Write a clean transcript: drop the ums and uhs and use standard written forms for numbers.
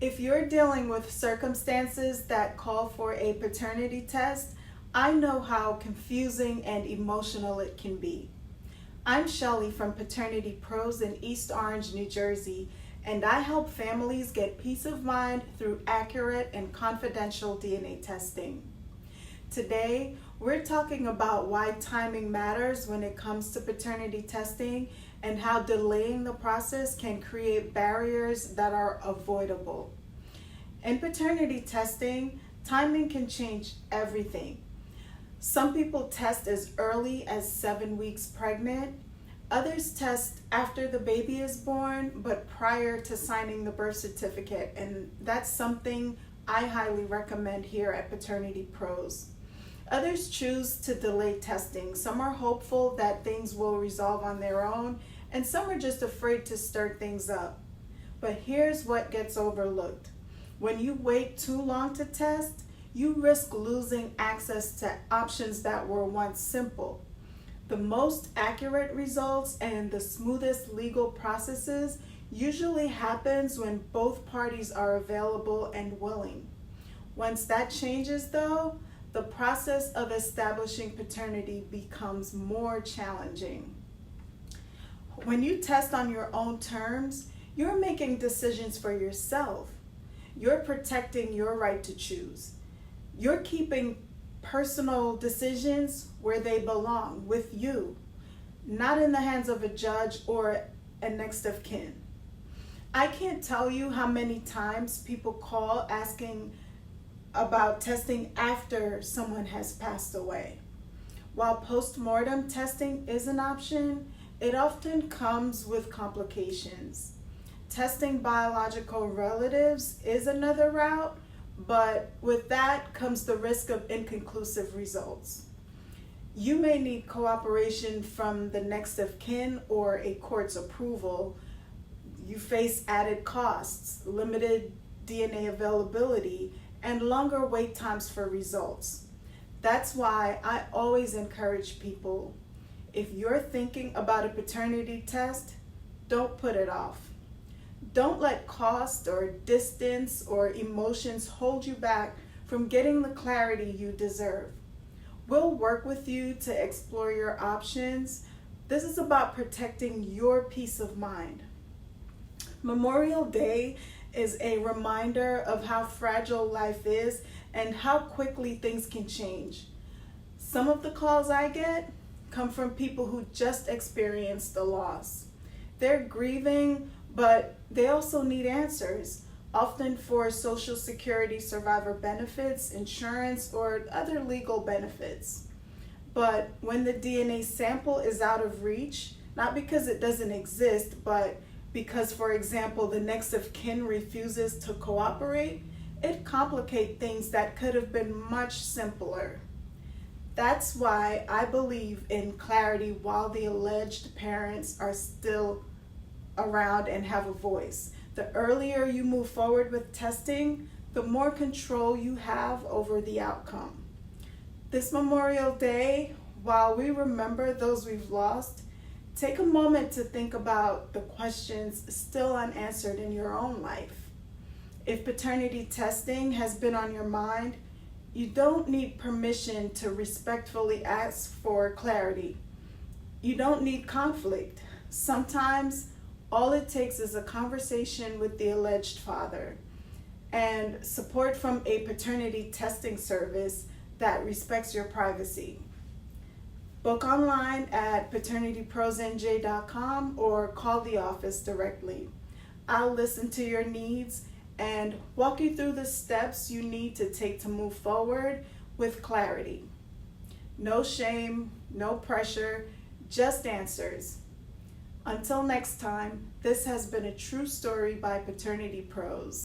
If you're dealing with circumstances that call for a paternity test, I know how confusing and emotional it can be. I'm Shelly from Paternity Pros in East Orange, New Jersey, and I help families get peace of mind through accurate and confidential DNA testing. Today, we're talking about why timing matters when it comes to paternity testing and how delaying the process can create barriers that are avoidable. In paternity testing, timing can change everything. Some people test as early as 7 weeks pregnant. Others test after the baby is born, but prior to signing the birth certificate, and that's something I highly recommend here at Paternity Pros. Others choose to delay testing. Some are hopeful that things will resolve on their own, and some are just afraid to stir things up. But here's what gets overlooked. When you wait too long to test, you risk losing access to options that were once simple. The most accurate results and the smoothest legal processes usually happens when both parties are available and willing. Once that changes though, the process of establishing paternity becomes more challenging. When you test on your own terms, you're making decisions for yourself. You're protecting your right to choose. You're keeping personal decisions where they belong, with you, not in the hands of a judge or a next of kin. I can't tell you how many times people call asking about testing after someone has passed away. While postmortem testing is an option, it often comes with complications. Testing biological relatives is another route, but with that comes the risk of inconclusive results. You may need cooperation from the next of kin or a court's approval. You face added costs, limited DNA availability, and longer wait times for results. That's why I always encourage people, if you're thinking about a paternity test, don't put it off. Don't let cost or distance or emotions hold you back from getting the clarity you deserve. We'll work with you to explore your options. This is about protecting your peace of mind. Memorial Day is a reminder of how fragile life is and how quickly things can change. Some of the calls I get come from people who just experienced the loss. They're grieving, but they also need answers, often for Social Security survivor benefits, insurance, or other legal benefits. But when the DNA sample is out of reach, not because it doesn't exist, but because, for example, the next of kin refuses to cooperate, it complicates things that could have been much simpler. That's why I believe in clarity while the alleged parents are still around and have a voice. The earlier you move forward with testing, the more control you have over the outcome. This Memorial Day, while we remember those we've lost, take a moment to think about the questions still unanswered in your own life. If paternity testing has been on your mind, you don't need permission to respectfully ask for clarity. You don't need conflict. Sometimes all it takes is a conversation with the alleged father and support from a paternity testing service that respects your privacy. Book online at paternityprosnj.com or call the office directly. I'll listen to your needs and walk you through the steps you need to take to move forward with clarity. No shame, no pressure, just answers. Until next time, this has been a true story by Paternity Pros.